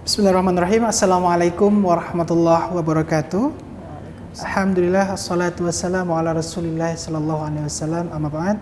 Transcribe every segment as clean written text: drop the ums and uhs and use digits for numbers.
Bismillahirrahmanirrahim. Assalamualaikum warahmatullahi wabarakatuh. Alhamdulillah, assalatu wassalamu ala rasulillah sallallahu alaihi wasallam, amma ba'd.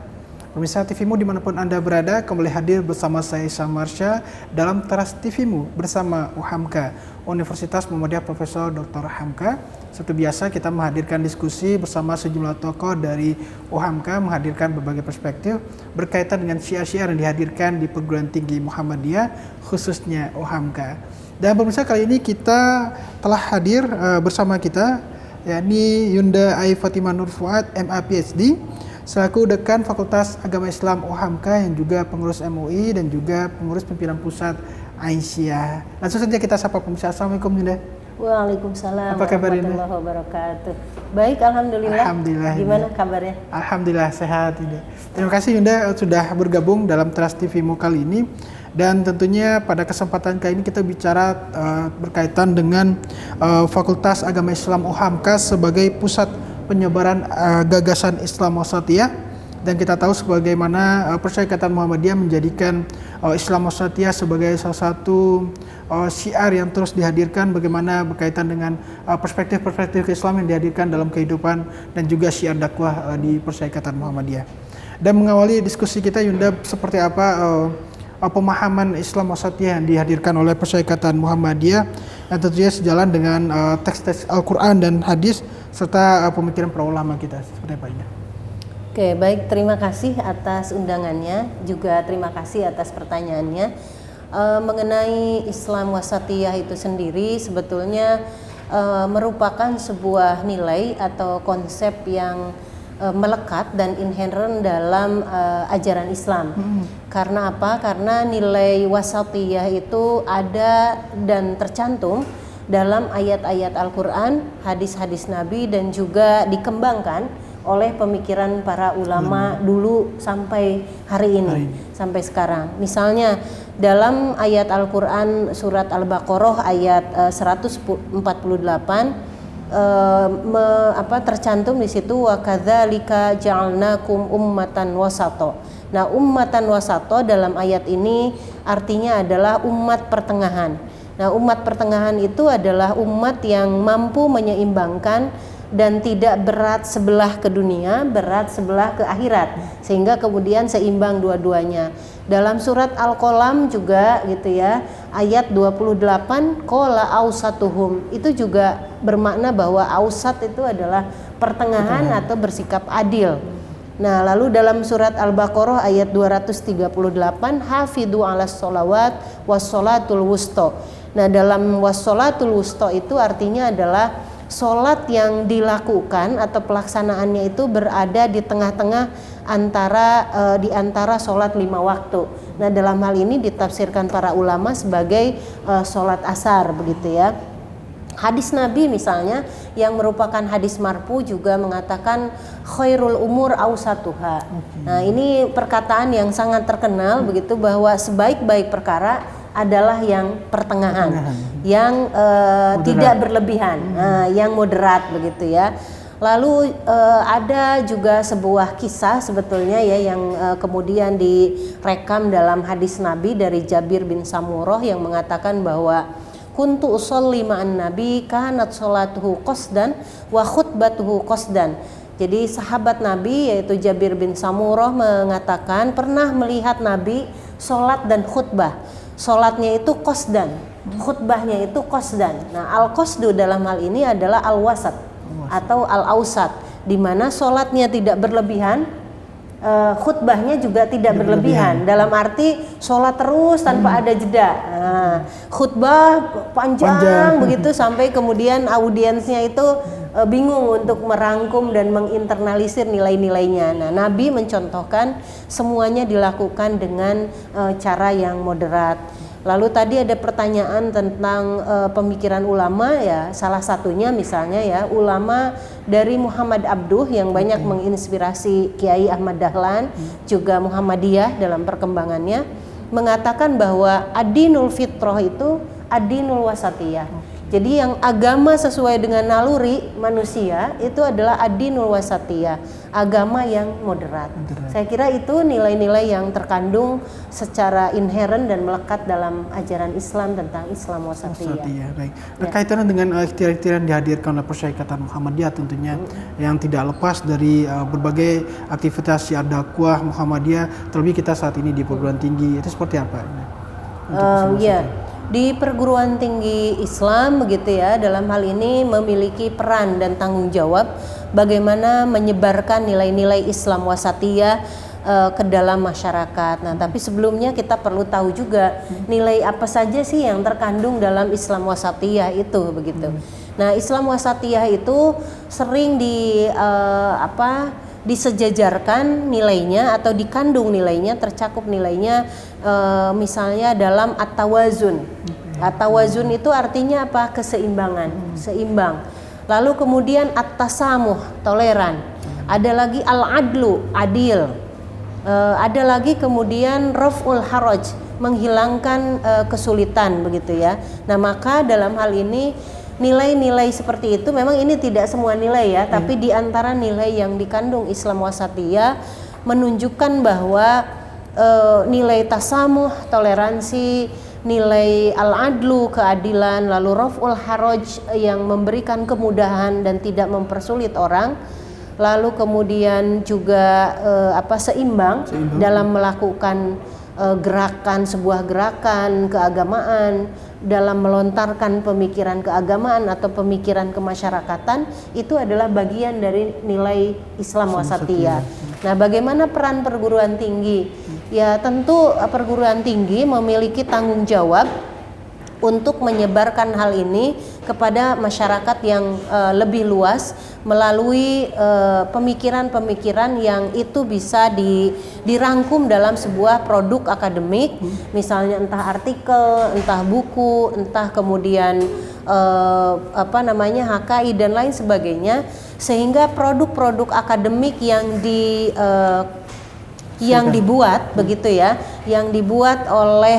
Pemirsa TVmu dimanapun Anda berada, kembali hadir bersama saya Isyam Marsha dalam Teras TVmu bersama UHAMKA, Universitas Muhammadiyah Profesor Dr. Hamka. Seperti biasa kita menghadirkan diskusi bersama sejumlah tokoh dari UHAMKA, menghadirkan berbagai perspektif berkaitan dengan syiar-syiar yang dihadirkan di perguruan tinggi Muhammadiyah, khususnya UHAMKA. Dan pemirsa, kali ini kita telah hadir bersama kita, yakni Yunda Ai Fatimah Nur Fuad, MA PhD, selaku Dekan Fakultas Agama Islam UHAMKA yang juga pengurus MUI dan juga pengurus pimpinan pusat Aisyah. Langsung saja kita sapa pemirsa. Assalamualaikum Yunda. Waalaikumsalam. Apa kabar ini? Warahmatullahi wabarakatuh. Baik, alhamdulillah. Alhamdulillah. Gimana kabarnya? Alhamdulillah sehat Yunda. Terima kasih Yunda sudah bergabung dalam Teras TVmu kali ini. Dan tentunya pada kesempatan kali ini kita bicara berkaitan dengan Fakultas Agama Islam UHAMKA sebagai pusat penyebaran gagasan Islam Wasatiyah. Dan kita tahu sebagaimana Persyarikatan Muhammadiyah menjadikan Islam Wasatiyah sebagai salah satu syiar yang terus dihadirkan, bagaimana berkaitan dengan perspektif-perspektif Islam yang dihadirkan dalam kehidupan dan juga syiar dakwah di Persyarikatan Muhammadiyah. Dan mengawali diskusi kita, Yunda, seperti apa pemahaman Islam Wasatiyah yang dihadirkan oleh Persyarikatan Muhammadiyah yang tentunya sejalan dengan teks-teks Al-Quran dan hadis serta pemikiran para ulama kita, seperti apa ini? Oke, baik, terima kasih atas undangannya, juga terima kasih atas pertanyaannya. Mengenai Islam Wasatiyah itu sendiri sebetulnya merupakan sebuah nilai atau konsep yang melekat dan inherent dalam ajaran Islam. Karena apa? Karena nilai wasatiyah itu ada dan tercantum dalam ayat-ayat Al-Quran, hadis-hadis Nabi, dan juga dikembangkan oleh pemikiran para ulama dulu sampai hari ini, sampai sekarang. Misalnya dalam ayat Al-Quran surat Al-Baqarah ayat 148 tercantum di situ, wa kadzalika ja'alnakum ummatan wasato. Nah, ummatan wasato dalam ayat ini artinya adalah umat pertengahan. Nah, umat pertengahan itu adalah umat yang mampu menyeimbangkan dan tidak berat sebelah ke dunia, berat sebelah ke akhirat, sehingga kemudian seimbang dua-duanya. Dalam surat Al-Qalam juga gitu ya, ayat 28, qala ausatuhum, itu juga bermakna bahwa ausat itu adalah pertengahan atau bersikap adil. Nah, lalu dalam surat Al-Baqarah ayat 238, hafidhu 'alas sholawat wassolatul wusta. Nah, dalam wassolatul wusta itu artinya adalah sholat yang dilakukan atau pelaksanaannya itu berada di tengah-tengah di antara sholat 5 waktu. Nah, dalam hal ini ditafsirkan para ulama sebagai sholat asar, begitu ya. Hadis Nabi misalnya yang merupakan hadis marfu juga mengatakan khairul umur ausatuha. Nah, ini perkataan yang sangat terkenal begitu, bahwa sebaik-baik perkara adalah yang pertengahan, yang tidak berlebihan, yang moderat begitu ya. Lalu ada juga sebuah kisah sebetulnya ya yang kemudian direkam dalam hadis Nabi dari Jabir bin Samurah yang mengatakan bahwa kuntu usolli ma'an nabi kanat sholatuhu qasdan wa khutbatuhu qasdan. Jadi sahabat Nabi yaitu Jabir bin Samurah mengatakan pernah melihat Nabi sholat dan khutbah. Sholatnya itu qasdan, khutbahnya itu qasdan. Nah, al-qasdu dalam hal ini adalah al-wasat atau al-ausat, di mana sholatnya tidak berlebihan, khutbahnya juga tidak berlebihan. Dalam arti sholat terus tanpa ada jeda. Nah, khutbah panjang begitu sampai kemudian audiensnya itu bingung untuk merangkum dan menginternalisir nilai-nilainya. Nah, Nabi mencontohkan semuanya dilakukan dengan cara yang moderat. Lalu tadi ada pertanyaan tentang pemikiran ulama ya, salah satunya misalnya ya ulama dari Muhammad Abduh yang banyak menginspirasi Kiai Ahmad Dahlan, juga Muhammadiyah dalam perkembangannya, mengatakan bahwa ad-dinul fitrah itu ad-dinul wasatiyah. Jadi yang agama sesuai dengan naluri manusia itu adalah ad-dinul wasatiyah, agama yang moderat. Saya kira itu nilai-nilai yang terkandung secara inheren dan melekat dalam ajaran Islam tentang Islam wasatiyah. Baik. Nah, kaitannya dengan ikhtiar-ikhtiar yang dihadirkan oleh Persyarikatan Muhammadiyah tentunya yang tidak lepas dari berbagai aktivitas syiar dakwah Muhammadiyah, terlebih kita saat ini di perguruan tinggi, itu seperti apa? Di perguruan tinggi Islam begitu ya, dalam hal ini memiliki peran dan tanggung jawab bagaimana menyebarkan nilai-nilai Islam wasatiyah ke dalam masyarakat. Nah, tapi sebelumnya kita perlu tahu juga nilai apa saja sih yang terkandung dalam Islam wasatiyah itu begitu. Nah, Islam wasatiyah itu sering disejajarkan nilainya atau dikandung nilainya, tercakup nilainya misalnya dalam at-tawazun. At-tawazun itu artinya apa? Keseimbangan, seimbang. Lalu kemudian at-tasamuh, toleran. Ada lagi al-adlu, adil. Ada lagi kemudian raf'ul haraj, menghilangkan kesulitan begitu ya. Nah, maka dalam hal ini nilai-nilai seperti itu memang ini tidak semua nilai ya, tapi di antara nilai yang dikandung Islam wasatiyah menunjukkan bahwa nilai tasamuh, toleransi, nilai al-adlu, keadilan, lalu raf'ul haraj yang memberikan kemudahan dan tidak mempersulit orang, lalu kemudian juga seimbang dalam melakukan sebuah gerakan keagamaan, dalam melontarkan pemikiran keagamaan atau pemikiran kemasyarakatan, itu adalah bagian dari nilai Islam wasatiyah. Nah, bagaimana peran perguruan tinggi? Ya, tentu perguruan tinggi memiliki tanggung jawab untuk menyebarkan hal ini kepada masyarakat yang lebih luas melalui pemikiran-pemikiran yang itu bisa dirangkum dalam sebuah produk akademik, misalnya entah artikel, entah buku, entah kemudian HKI dan lain sebagainya, sehingga produk-produk akademik yang dibuat begitu ya, yang dibuat oleh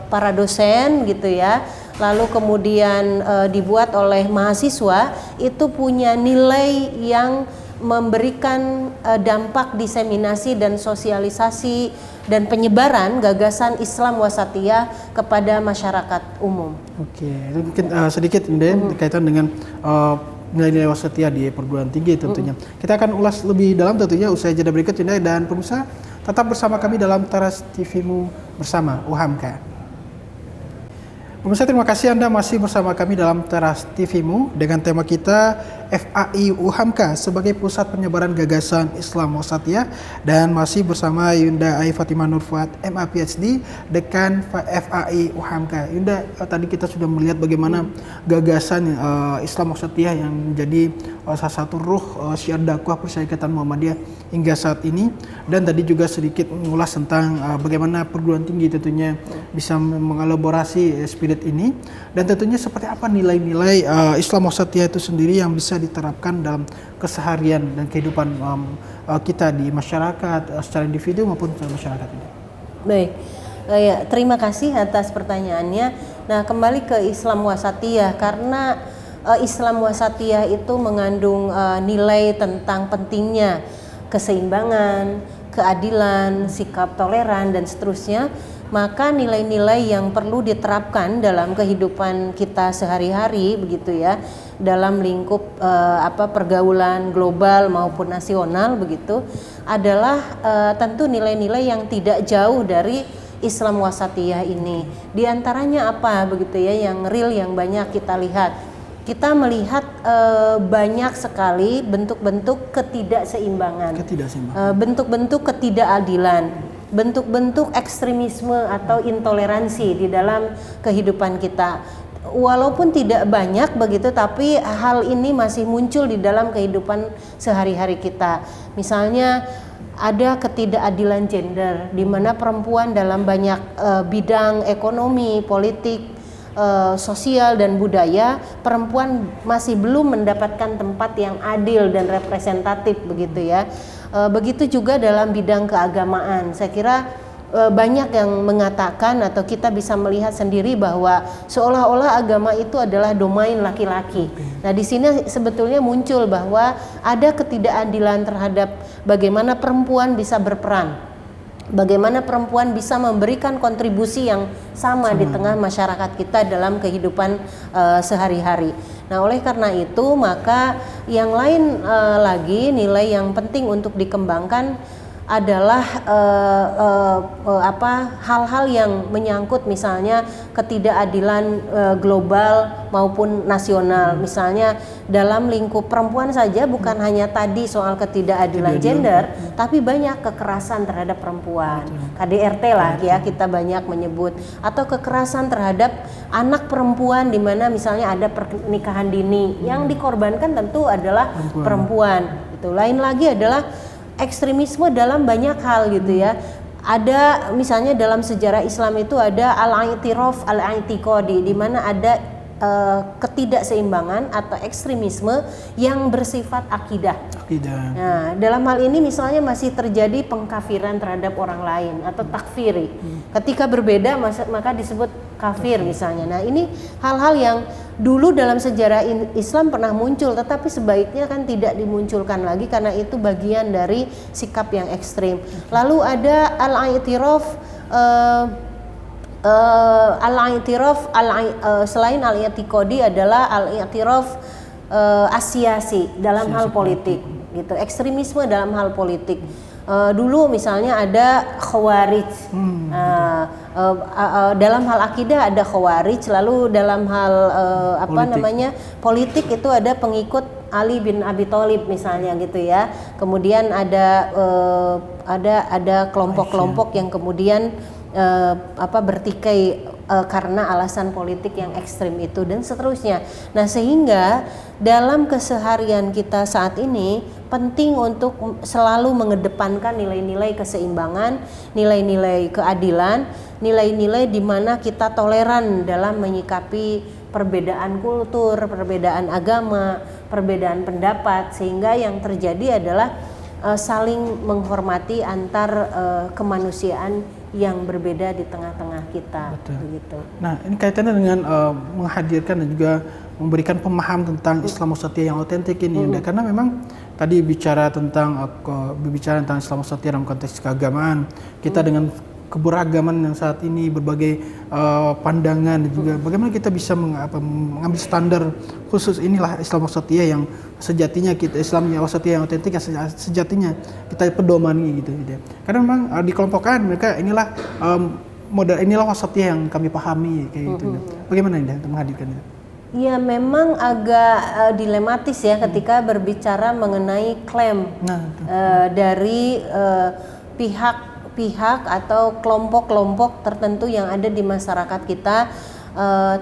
para dosen gitu ya, lalu kemudian dibuat oleh mahasiswa, itu punya nilai yang memberikan dampak diseminasi dan sosialisasi dan penyebaran gagasan Islam wasatiyah kepada masyarakat umum. Oke, itu mungkin sedikit berkaitan dengan nilai-nilai wasatiyah di perguruan tinggi tentunya. Kita akan ulas lebih dalam tentunya usai jeda berikut ini, dan pemirsa tetap bersama kami dalam Teras TV-mu bersama UHAMKA. Pemirsa, terima kasih Anda masih bersama kami dalam Teras TV-mu dengan tema kita FAI UHAMKA sebagai pusat penyebaran gagasan Islam wasatiyah, dan masih bersama Yunda Ai Fatimah Nur Fuad MA PhD, Dekan FAI UHAMKA. Yunda, tadi kita sudah melihat bagaimana gagasan Islam wasatiyah yang menjadi salah satu ruh syiar dakwah Persyarikatan Muhammadiyah hingga saat ini, dan tadi juga sedikit mengulas tentang bagaimana perguruan tinggi tentunya bisa mengelaborasi spirit ini, dan tentunya seperti apa nilai-nilai Islam wasatiyah itu sendiri yang bisa diterapkan dalam keseharian dan kehidupan kita di masyarakat secara individu maupun secara masyarakat ini. Baik, terima kasih atas pertanyaannya. Nah, kembali ke Islam wasatiyah, karena Islam wasatiyah itu mengandung nilai tentang pentingnya keseimbangan, keadilan, sikap toleran dan seterusnya, maka nilai-nilai yang perlu diterapkan dalam kehidupan kita sehari-hari begitu ya, dalam lingkup pergaulan global maupun nasional begitu, adalah tentu nilai-nilai yang tidak jauh dari Islam wasatiyah ini. Di antaranya apa begitu ya, yang real, yang banyak kita lihat. Kita melihat banyak sekali bentuk-bentuk ketidakseimbangan, bentuk-bentuk ketidakadilan, bentuk-bentuk ekstremisme atau intoleransi di dalam kehidupan kita. Walaupun tidak banyak begitu, tapi hal ini masih muncul di dalam kehidupan sehari-hari kita. Misalnya ada ketidakadilan gender, di mana perempuan dalam banyak bidang ekonomi, politik, sosial dan budaya, perempuan masih belum mendapatkan tempat yang adil dan representatif begitu ya. Begitu juga dalam bidang keagamaan. Saya kira banyak yang mengatakan atau kita bisa melihat sendiri bahwa seolah-olah agama itu adalah domain laki-laki. Nah, di sini sebetulnya muncul bahwa ada ketidakadilan terhadap bagaimana perempuan bisa berperan, bagaimana perempuan bisa memberikan kontribusi yang sama di tengah masyarakat kita dalam kehidupan sehari-hari. Nah, oleh karena itu maka yang lain lagi nilai yang penting untuk dikembangkan adalah hal-hal yang menyangkut misalnya ketidakadilan global maupun nasional. Misalnya dalam lingkup perempuan saja bukan hanya tadi soal ketidakadilan gender, tapi banyak kekerasan terhadap perempuan. KDRT lah ya kita banyak menyebut, atau kekerasan terhadap anak perempuan di mana misalnya ada pernikahan dini yang dikorbankan tentu adalah perempuan. Itu lain lagi adalah ekstremisme dalam banyak hal gitu ya. Ada misalnya dalam sejarah Islam itu ada al-i'tiraf al-i'tiqadi, di mana ada ketidakseimbangan atau ekstremisme yang bersifat akidah. Nah, dalam hal ini misalnya masih terjadi pengkafiran terhadap orang lain atau takfiri. Ketika berbeda maka disebut kafir misalnya. Nah, ini hal-hal yang dulu dalam sejarah Islam pernah muncul, tetapi sebaiknya kan tidak dimunculkan lagi karena itu bagian dari sikap yang ekstrim. Lalu ada al-i'tiraf selain al-i'tiqadi adalah al-i'tiraf asyasi dalam hal politik gitu, ekstremisme dalam hal politik. Dulu misalnya ada khawarij, dalam hal akidah ada khawarij, lalu dalam hal politik itu ada pengikut Ali bin Abi Thalib misalnya gitu ya. Kemudian ada kelompok-kelompok yang kemudian bertikai karena alasan politik yang ekstrim itu dan seterusnya. Nah, sehingga dalam keseharian kita saat ini penting untuk selalu mengedepankan nilai-nilai keseimbangan, nilai-nilai keadilan, nilai-nilai di mana kita toleran dalam menyikapi perbedaan kultur, perbedaan agama, perbedaan pendapat, sehingga yang terjadi adalah saling menghormati antar kemanusiaan yang berbeda di tengah-tengah kita. Begitu. Nah, ini kaitannya dengan menghadirkan dan juga memberikan pemahaman tentang Islam wasatiyah yang otentik ini, karena memang tadi bicara tentang Islam wasatiyah dalam konteks keagamaan, kita dengan keberagaman yang saat ini berbagai pandangan dan juga bagaimana kita bisa mengambil standar khusus inilah Islam wasatiyah yang sejatinya kita Islam wasatiyah yang otentik yang sejatinya kita pedomani gitu. Karena memang dikelompokkan mereka inilah model inilah wasatiyah yang kami pahami kayak gitu. Bagaimana ini untuk menghadirkan itu? Ya, memang agak dilematis ya ketika berbicara mengenai klaim dari pihak atau kelompok-kelompok tertentu yang ada di masyarakat kita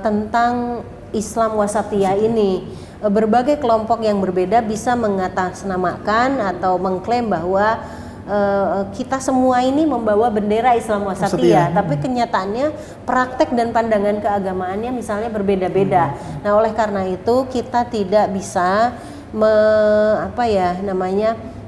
tentang Islam wasatiyah ini. Berbagai kelompok yang berbeda bisa mengatasnamakan atau mengklaim bahwa kita semua ini membawa bendera Islam wasatiyah, tapi kenyataannya praktek dan pandangan keagamaannya misalnya berbeda-beda. Nah, oleh karena itu kita tidak bisa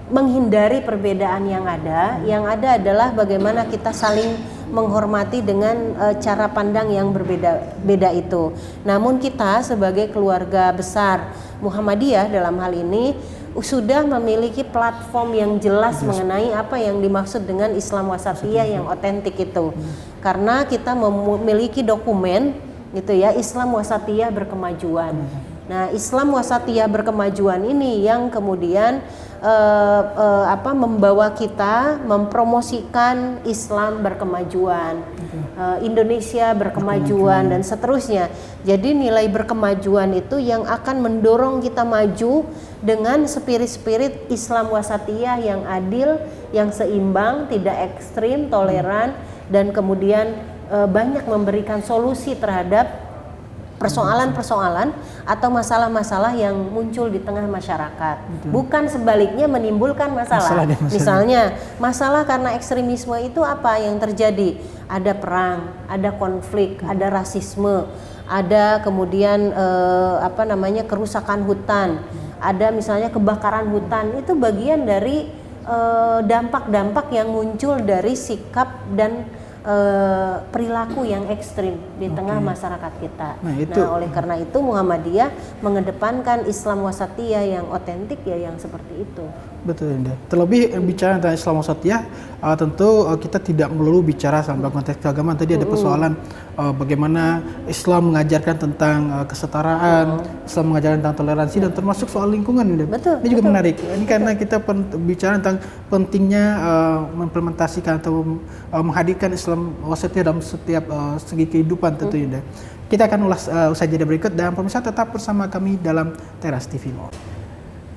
menghindari perbedaan yang ada. Yang ada adalah bagaimana kita saling menghormati dengan cara pandang yang berbeda-beda itu. Namun kita sebagai keluarga besar Muhammadiyah dalam hal ini sudah memiliki platform yang jelas mengenai apa yang dimaksud dengan Islam wasatiyah yang otentik itu. Karena kita memiliki dokumen gitu ya, Islam wasatiyah berkemajuan. Nah, Islam wasatiyah berkemajuan ini yang kemudian membawa kita mempromosikan Islam berkemajuan, Indonesia berkemajuan dan seterusnya. Jadi nilai berkemajuan itu yang akan mendorong kita maju dengan spirit Islam wasatiyah yang adil, yang seimbang, tidak ekstrim, toleran, dan kemudian banyak memberikan solusi terhadap persoalan-persoalan atau masalah-masalah yang muncul di tengah masyarakat. Bukan sebaliknya menimbulkan masalah. Misalnya masalah karena ekstremisme itu apa yang terjadi? Ada perang, ada konflik, ada rasisme, ada kemudian kerusakan hutan, ada misalnya kebakaran hutan. Itu bagian dari dampak-dampak yang muncul dari sikap dan perilaku yang ekstrim di tengah masyarakat kita. Nah, oleh karena itu Muhammadiyah mengedepankan Islam wasatiyah yang otentik ya, yang seperti itu. Betul, Indah. Terlebih bicara tentang Islam wasatiyah, tentu kita tidak melulu bicara dalam konteks keagamaan. Tadi ada persoalan bagaimana Islam mengajarkan tentang kesetaraan, Islam mengajarkan tentang toleransi, dan termasuk soal lingkungan, Indah. Betul, Ini juga menarik. Ini karena kita bicara tentang pentingnya mengimplementasikan atau menghadirkan Islam wasatiyah dalam setiap segi kehidupan tentu, Indah. Kita akan ulas usai jeda berikut, dan pemirsa tetap bersama kami dalam Teras TV-mu.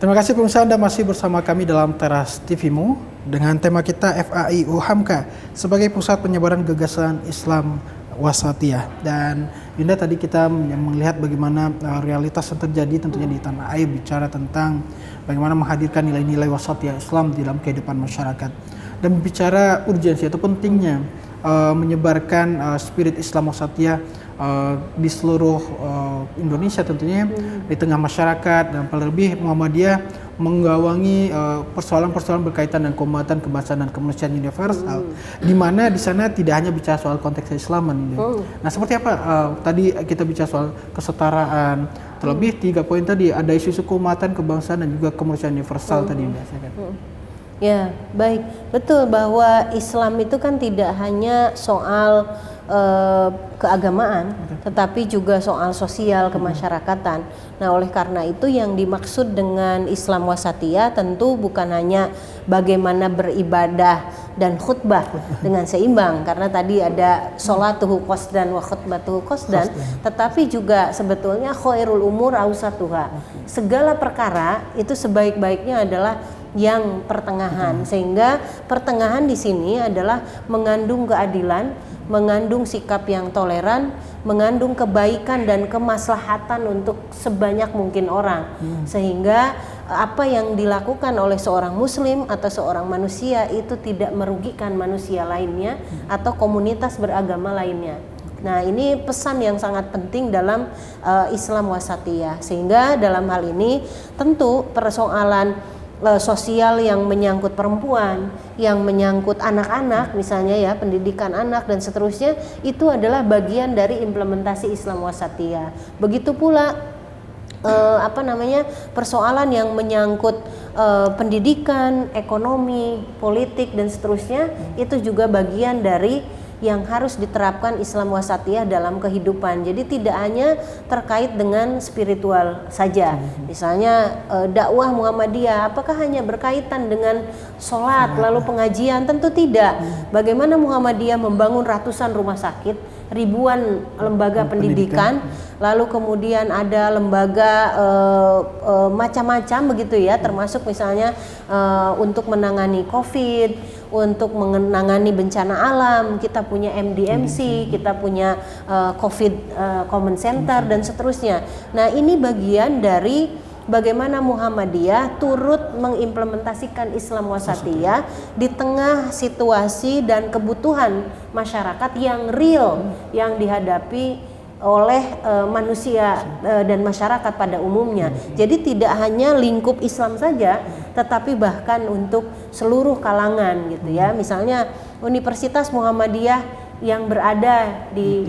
Terima kasih pemirsa, Anda masih bersama kami dalam Teras TV-mu dengan tema kita FAIU Hamka sebagai pusat penyebaran gagasan Islam wasatiyah. Dan Yunda, tadi kita melihat bagaimana realitas yang terjadi tentunya di tanah air, bicara tentang bagaimana menghadirkan nilai-nilai wasatiyah Islam di dalam kehidupan masyarakat, dan bicara urgensi atau pentingnya menyebarkan spirit Islam wasatiyah di seluruh Indonesia tentunya, di tengah masyarakat, dan terlebih Muhammadiyah menggawangi persoalan-persoalan berkaitan dengan keumatan, kebangsaan, dan kemanusiaan universal, di mana di sana tidak hanya bicara soal konteks Islaman. Nah, seperti apa tadi kita bicara soal kesetaraan, terlebih 3 poin tadi, ada isu-isu keumatan, kebangsaan, dan juga kemanusiaan universal tadi. Ya, baik, betul bahwa Islam itu kan tidak hanya soal keagamaan, tetapi juga soal sosial kemasyarakatan. Nah, oleh karena itu yang dimaksud dengan Islam wasatiyah tentu bukan hanya bagaimana beribadah dan khutbah dengan seimbang, karena tadi ada sholatuhu qasdan wa khutbatuhu qasdan, tetapi juga sebetulnya khairul umur ausatuha. Segala perkara itu sebaik-baiknya adalah yang pertengahan, sehingga pertengahan di sini adalah mengandung keadilan, mengandung sikap yang toleran, mengandung kebaikan dan kemaslahatan untuk sebanyak mungkin orang, sehingga apa yang dilakukan oleh seorang muslim atau seorang manusia itu tidak merugikan manusia lainnya atau komunitas beragama lainnya. Nah, ini pesan yang sangat penting dalam Islam wasatiyah, sehingga dalam hal ini tentu persoalan sosial yang menyangkut perempuan, yang menyangkut anak-anak misalnya ya, pendidikan anak dan seterusnya, itu adalah bagian dari implementasi Islam wasatiyah. Begitu pula persoalan yang menyangkut pendidikan, ekonomi, politik dan seterusnya, itu juga bagian dari yang harus diterapkan Islam wasatiyah dalam kehidupan. Jadi tidak hanya terkait dengan spiritual saja. Misalnya dakwah Muhammadiyah apakah hanya berkaitan dengan sholat lalu pengajian? Tentu tidak. Bagaimana Muhammadiyah membangun ratusan rumah sakit, ribuan lembaga pendidikan, lalu kemudian ada lembaga macam-macam begitu ya, termasuk misalnya untuk menangani COVID, untuk menangani bencana alam, kita punya MDMC, kita punya COVID Common Center dan seterusnya. Nah, ini bagian dari bagaimana Muhammadiyah turut mengimplementasikan Islam wasatiyah di tengah situasi dan kebutuhan masyarakat yang real yang dihadapi oleh manusia dan masyarakat pada umumnya. Jadi tidak hanya lingkup Islam saja, tetapi bahkan untuk seluruh kalangan gitu ya. Misalnya Universitas Muhammadiyah yang berada di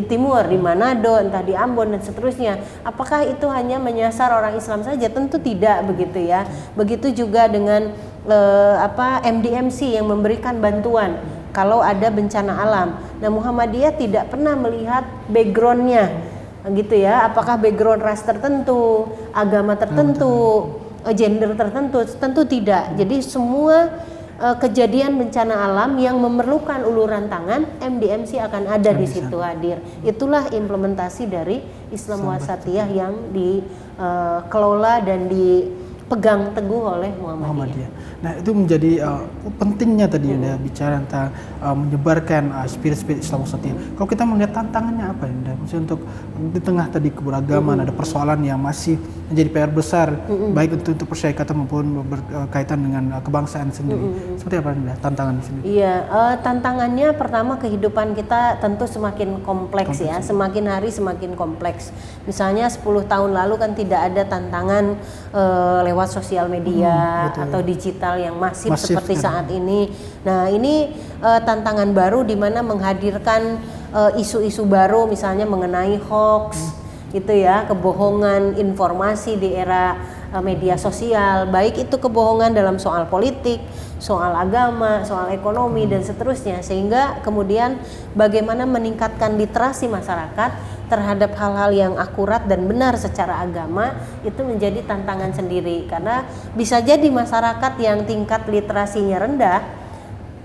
timur, di Manado, entah di Ambon dan seterusnya. Apakah itu hanya menyasar orang Islam saja? Tentu tidak begitu ya. Begitu juga dengan MDMC yang memberikan bantuan kalau ada bencana alam. Nah, Muhammadiyah tidak pernah melihat backgroundnya gitu ya, apakah background ras tertentu, agama tertentu, gender tertentu, tentu tidak. Jadi semua kejadian bencana alam yang memerlukan uluran tangan, MDMC akan ada di situ hadir. Itulah implementasi dari Islam wasatiyah yang dikelola dan dipegang teguh oleh Muhammadiyah. Nah, itu menjadi pentingnya tadi Yunda bicara tentang menyebarkan spirit-spirit Islam wasatiyah. Kalau kita melihat tantangannya apa Yunda? Maksudnya untuk di tengah tadi keberagaman ada persoalan yang masih menjadi PR besar, baik untuk persyarikatan maupun berkaitan dengan kebangsaan sendiri. Seperti apa Yunda tantangan di sini? Iya, tantangannya pertama kehidupan kita tentu semakin kompleks ya, semakin hari semakin kompleks. Misalnya 10 tahun lalu kan tidak ada tantangan lewat lewat sosial media atau digital yang masif seperti saat ini. Nah, ini tantangan baru di mana menghadirkan isu-isu baru, misalnya mengenai hoax gitu ya, kebohongan informasi di era media sosial, baik itu kebohongan dalam soal politik, soal agama, soal ekonomi dan seterusnya, sehingga kemudian bagaimana meningkatkan literasi masyarakat terhadap hal-hal yang akurat dan benar secara agama itu menjadi tantangan sendiri, karena bisa jadi masyarakat yang tingkat literasinya rendah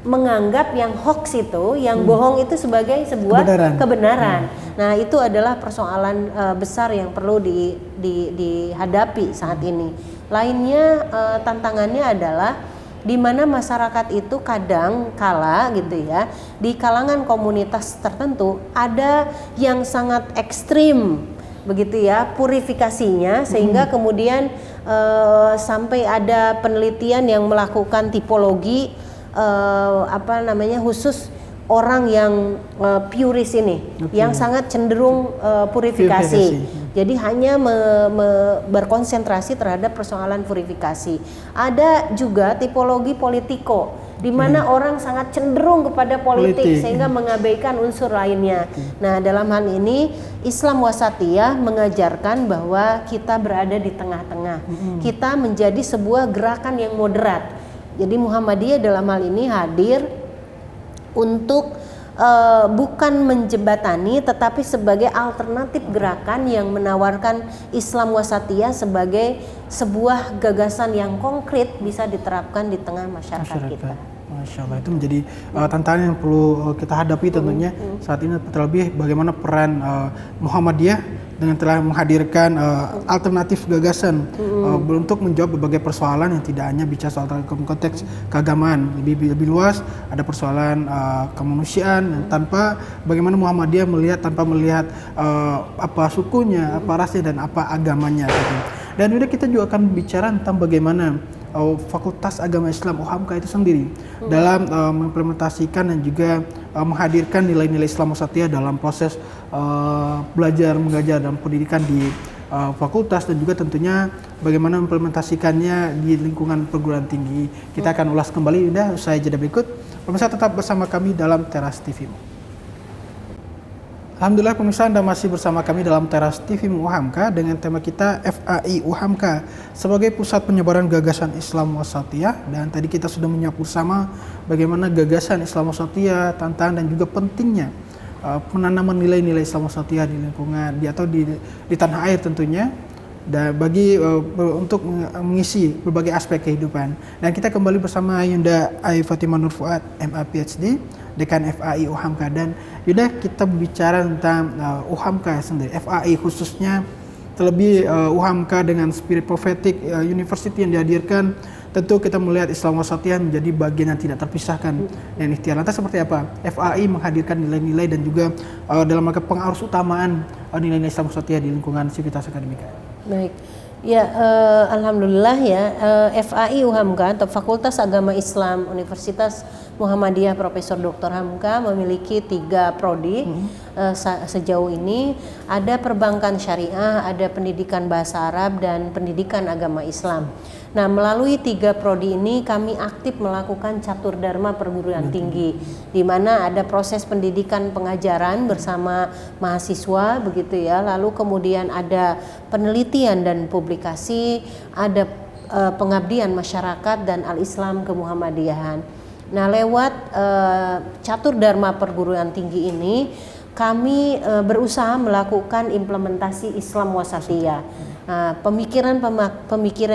menganggap yang hoax itu, yang bohong itu sebagai sebuah kebenaran. Nah, itu adalah persoalan besar yang perlu dihadapi saat ini. Lainnya tantangannya adalah di mana masyarakat itu kadang kala gitu ya, di kalangan komunitas tertentu ada yang sangat ekstrim begitu ya purifikasinya, sehingga kemudian sampai ada penelitian yang melakukan tipologi khusus orang yang puris ini, yang sangat cenderung purifikasi. Jadi hanya berkonsentrasi terhadap persoalan purifikasi. Ada juga tipologi politiko, di mana orang sangat cenderung kepada politik sehingga mengabaikan unsur lainnya. Nah, dalam hal ini Islam Wasatiyah mengajarkan bahwa kita berada di tengah-tengah. Kita menjadi sebuah gerakan yang moderat. Jadi Muhammadiyah dalam hal ini hadir untuk bukan menjembatani, tetapi sebagai alternatif gerakan yang menawarkan Islam Wasatiyah sebagai sebuah gagasan yang konkret bisa diterapkan di tengah masyarakat kita. Masya Allah, itu menjadi tantangan yang perlu kita hadapi tentunya saat ini, terlebih bagaimana peran Muhammadiyah dengan telah menghadirkan alternatif gagasan untuk menjawab berbagai persoalan yang tidak hanya bicara soal konteks keagamaan, lebih luas, ada persoalan kemanusiaan, tanpa bagaimana Muhammadiyah tanpa melihat apa sukunya, apa rasnya, dan apa agamanya gitu. Dan udah kita juga akan bicara tentang bagaimana Fakultas Agama Islam UHAMKA itu sendiri dalam mengimplementasikan dan juga menghadirkan nilai-nilai Islam Wasatiyah dalam proses belajar mengajar dalam pendidikan di fakultas, dan juga tentunya bagaimana implementasikannya di lingkungan perguruan tinggi. Kita akan ulas kembali usai jeda berikut. Pemirsa tetap bersama kami dalam Teras TV. Alhamdulillah pemirsa, Anda masih bersama kami dalam Teras TV UHAMKA dengan tema kita FAI UHAMKA sebagai pusat penyebaran gagasan Islam Wasatiyah. Dan tadi kita sudah menyapu bersama bagaimana gagasan Islam Wasatiyah, tantangan dan juga pentingnya penanaman nilai-nilai Islam Wasatiyah di lingkungan di tanah air tentunya, dan untuk mengisi berbagai aspek kehidupan. Dan kita kembali bersama Yunda Ai Fatimah Nur Fuad, MA PhD, Dekan FAI UHAMKA. Dan Yunda, kita berbicara tentang UHAMKA sendiri, FAI khususnya, terlebih UHAMKA dengan spirit prophetic university yang dihadirkan. Tentu kita melihat Islam Wasatiyah menjadi bagian yang tidak terpisahkan dan ikhtiar. Lantas seperti apa FAI menghadirkan nilai-nilai dan juga dalam rangka pengarus utamaan nilai-nilai Islam Wasatiyah di lingkungan sivitas akademika? Baik, ya alhamdulillah ya, FAI UHAMKA atau Fakultas Agama Islam Universitas Muhammadiyah Profesor Dr. Hamka memiliki 3 prodi sejauh ini. Ada perbankan syariah, ada pendidikan bahasa Arab, dan pendidikan agama Islam. Nah, melalui 3 prodi ini kami aktif melakukan catur dharma perguruan tinggi, di mana ada proses pendidikan pengajaran bersama mahasiswa begitu ya, lalu kemudian ada penelitian dan publikasi, ada pengabdian masyarakat dan al-Islam kemuhammadiyahan. Nah, lewat catur dharma perguruan tinggi ini kami berusaha melakukan implementasi Islam Wasatiyah. Pemikiran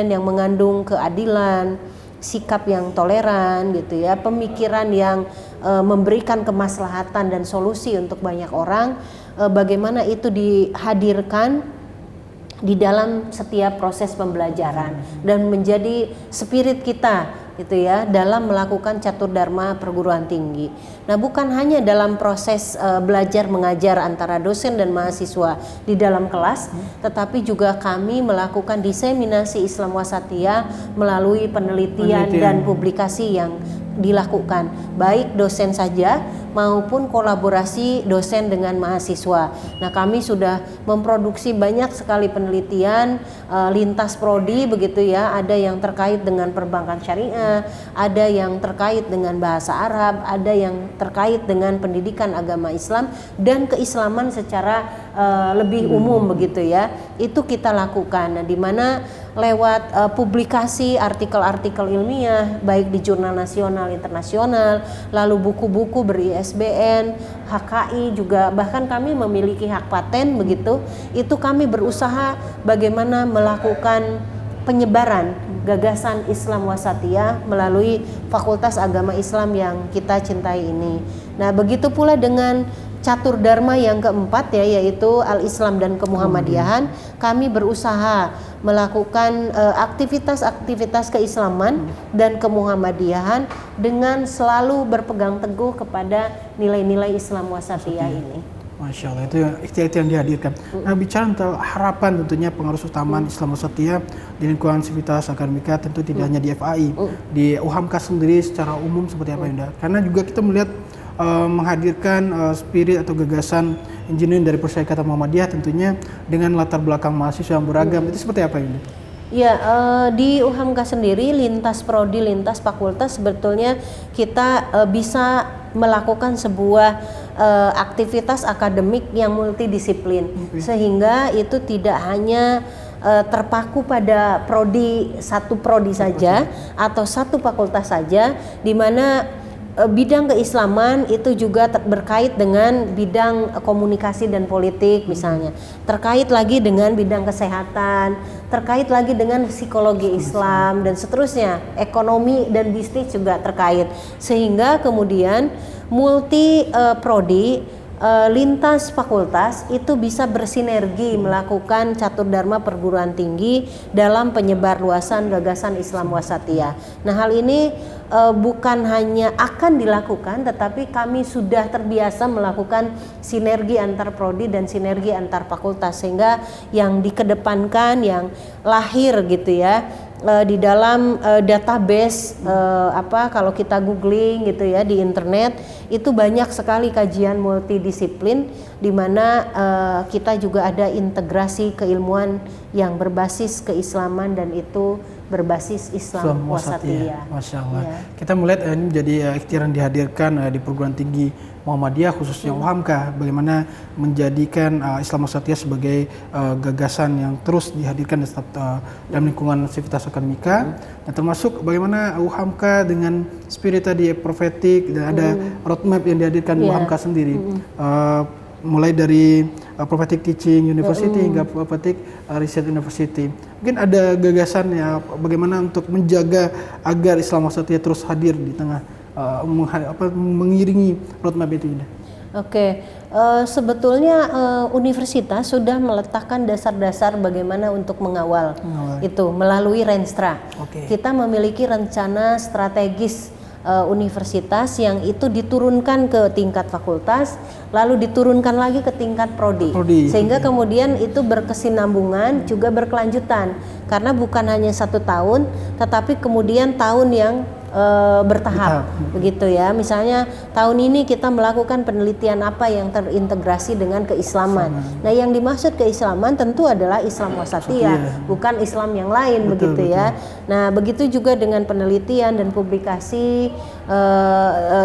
yang mengandung keadilan, sikap yang toleran gitu ya, pemikiran yang memberikan kemaslahatan dan solusi untuk banyak orang, bagaimana itu dihadirkan di dalam setiap proses pembelajaran dan menjadi spirit kita gitu ya dalam melakukan catur dharma perguruan tinggi. Nah, bukan hanya dalam proses belajar mengajar antara dosen dan mahasiswa di dalam kelas, tetapi juga kami melakukan diseminasi Islam Wasatiyah melalui penelitian dan publikasi yang dilakukan, baik dosen saja maupun kolaborasi dosen dengan mahasiswa. Nah, kami sudah memproduksi banyak sekali penelitian lintas prodi begitu ya. Ada yang terkait dengan perbankan syariah, ada yang terkait dengan bahasa Arab, ada yang terkait dengan pendidikan agama Islam dan keislaman secara lebih umum begitu ya. Itu kita lakukan. Nah, di mana lewat publikasi artikel-artikel ilmiah baik di jurnal nasional internasional, lalu buku-buku ber-ISBN, HKI juga, bahkan kami memiliki hak paten begitu. Itu kami berusaha bagaimana melakukan penyebaran gagasan Islam Wasatiyah melalui Fakultas Agama Islam yang kita cintai ini. Nah, begitu pula dengan catur dharma yang keempat ya, yaitu Al-Islam dan Kemuhammadiyahan. Kami berusaha melakukan aktivitas-aktivitas keislaman dan kemuhammadiyahan dengan selalu berpegang teguh kepada nilai-nilai Islam Wasatiyah ini. Masya Allah, itu ikhtiar yang dihadirkan. Nah, bicara tentang harapan tentunya pengurus utama Islam Wasatiyah di lingkungan sivitas akademika, tentu tidak hanya di FAI, di UHAMKA sendiri secara umum seperti apa Yunda? Karena juga kita melihat menghadirkan spirit atau gagasan engineering dari Persyarikatan Muhammadiyah tentunya dengan latar belakang mahasiswa yang beragam. Itu seperti apa ini? Ya, di UHAMKA sendiri lintas prodi, lintas fakultas sebetulnya kita bisa melakukan sebuah aktivitas akademik yang multidisiplin, sehingga itu tidak hanya terpaku pada satu prodi saja atau satu fakultas saja, di mana bidang keislaman itu juga berkait dengan bidang komunikasi dan politik misalnya, terkait lagi dengan bidang kesehatan, terkait lagi dengan psikologi Islam dan seterusnya, ekonomi dan bisnis juga terkait, sehingga kemudian multi prodi lintas fakultas itu bisa bersinergi melakukan catur dharma perguruan tinggi dalam penyebarluasan gagasan Islam Wasatiyah. Nah, hal ini bukan hanya akan dilakukan, tetapi kami sudah terbiasa melakukan sinergi antar prodi dan sinergi antar fakultas, sehingga yang dikedepankan, yang lahir gitu ya di dalam database kalau kita googling gitu ya di internet, itu banyak sekali kajian multidisiplin di mana kita juga ada integrasi keilmuan yang berbasis keislaman dan itu berbasis Islam Wasatiyah. Masya Allah. Ya. Kita melihat ini menjadi ikhtiar yang dihadirkan di perguruan tinggi Muhammadiyah khususnya UHAMKA, bagaimana menjadikan Islam Wasatiyah sebagai gagasan yang terus dihadirkan dalam lingkungan sivitas akademika, dan termasuk bagaimana UHAMKA dengan spirit tadi profetik dan ada roadmap yang dihadirkan UHAMKA sendiri. Mulai dari Prophetic Teaching University hingga Prophetic Research University. Mungkin ada gagasan ya bagaimana untuk menjaga agar Islam Wasatiyah terus hadir di tengah mengiringi roadmap itu. Oke, sebetulnya universitas sudah meletakkan dasar-dasar bagaimana untuk mengawal itu melalui Renstra. Kita memiliki rencana strategis universitas yang itu diturunkan ke tingkat fakultas, lalu diturunkan lagi ke tingkat prodi. Sehingga kemudian itu berkesinambungan juga berkelanjutan, karena bukan hanya 1 tahun tetapi kemudian tahun yang bertahap begitu ya. Misalnya tahun ini kita melakukan penelitian apa yang terintegrasi dengan keislaman. Nah, yang dimaksud keislaman tentu adalah Islam Wasatiyah, bukan Islam yang lain begitu ya. Nah, begitu juga dengan penelitian dan publikasi,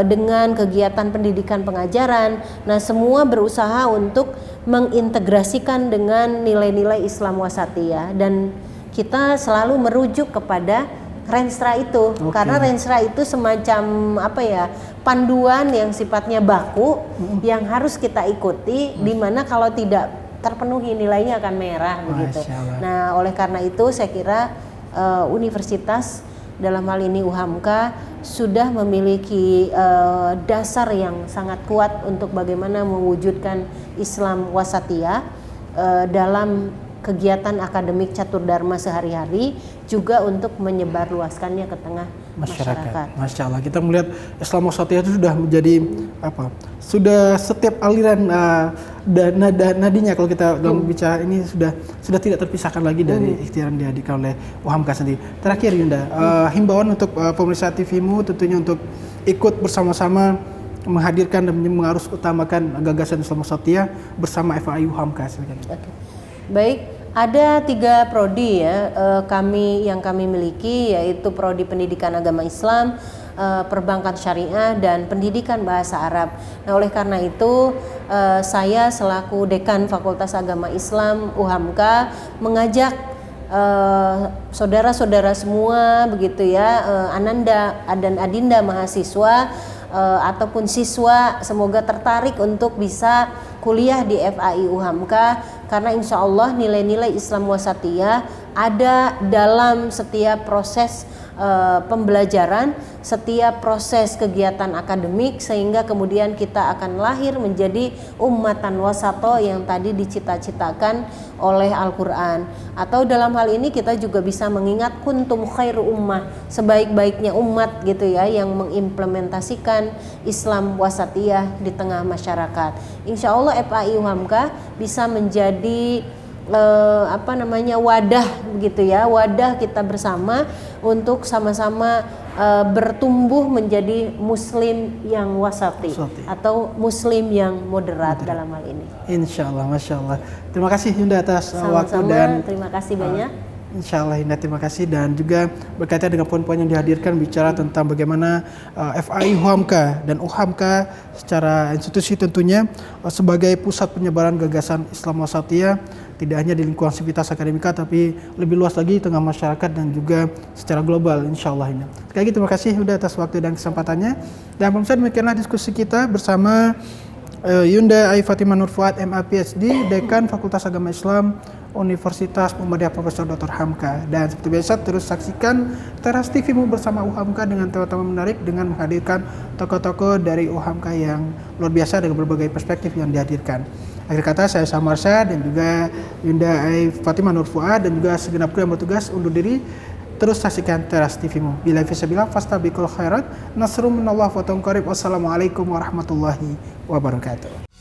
dengan kegiatan pendidikan pengajaran. Nah, semua berusaha untuk mengintegrasikan dengan nilai-nilai Islam Wasatiyah, dan kita selalu merujuk kepada Renstra itu, karena Renstra itu semacam panduan yang sifatnya baku yang harus kita ikuti, di mana kalau tidak terpenuhi nilainya akan merah begitu. Nah, oleh karena itu saya kira universitas dalam hal ini UHAMKA sudah memiliki dasar yang sangat kuat untuk bagaimana mewujudkan Islam Wasatiyah dalam kegiatan akademik catur dharma sehari-hari, juga untuk menyebarluaskannya ke tengah masyarakat. Masya Allah, kita melihat Islam Wasatiyah itu sudah menjadi sudah setiap aliran nadinya kalau kita dalam bicara ini sudah tidak terpisahkan lagi dari ikhtiar yang dihadirkan oleh UHAMKA sendiri. Terakhir Yunda, himbauan untuk pemirsa TVmu tentunya untuk ikut bersama-sama menghadirkan dan mengarus utamakan gagasan Islam Wasatiyah bersama FAI UHAMKA. Oke. Baik, ada 3 prodi ya yang kami miliki, yaitu prodi Pendidikan Agama Islam, Perbankan Syariah, dan Pendidikan Bahasa Arab. Nah, oleh karena itu saya selaku Dekan Fakultas Agama Islam UHAMKA mengajak saudara-saudara semua begitu ya, Ananda dan Adinda mahasiswa ataupun siswa, semoga tertarik untuk bisa kuliah di FAI UHAMKA, karena insya Allah nilai-nilai Islam Wasatiyah ada dalam setiap proses pembelajaran, setiap proses kegiatan akademik, sehingga kemudian kita akan lahir menjadi ummatan wasato yang tadi dicita-citakan oleh Al-Quran. Atau dalam hal ini kita juga bisa mengingat kuntum khairu ummah, sebaik-baiknya umat gitu ya, yang mengimplementasikan Islam Wasatiyah di tengah masyarakat. Insya Allah FAI UHAMKA bisa menjadi wadah begitu ya, wadah kita bersama untuk sama-sama bertumbuh menjadi muslim yang wasati atau muslim yang moderat dalam hal ini. Insya Allah, Masya Allah. Terima kasih Yunda atas waktu dan terima kasih banyak. Insya Allah Yunda, terima kasih, dan juga berkaitan dengan poin-poin yang dihadirkan bicara tentang bagaimana FAI UHAMKA dan UHAMKA secara institusi tentunya sebagai pusat penyebaran gagasan Islam Wasatiyah, tidak hanya di lingkungan sivitas akademika tapi lebih luas lagi di tengah masyarakat dan juga secara global, insya Allah ini. Sekali lagi terima kasih Yunda atas waktu dan kesempatannya. Dan pemirsa, demikianlah diskusi kita bersama Yunda Ai Fatimah Nur Fuad, MA PhD, Dekan Fakultas Agama Islam Universitas Muhammadiyah Profesor Dr. Hamka. Dan seperti biasa terus saksikan Teras TV-mu bersama UHAMKA dengan tema-tema menarik dengan menghadirkan tokoh-tokoh dari UHAMKA yang luar biasa dengan berbagai perspektif yang dihadirkan. Akhir kata, saya Samarsa dan juga Yunda Ai Fatimah Nur Fuad dan juga segenap kru yang bertugas undur diri. Terus saksikan Teras TV-mu. Bila fisabilillah fastabiqul khairat, nasrum minallah wa tawfiq qarib. Wassalamualaikum warahmatullahi wabarakatuh.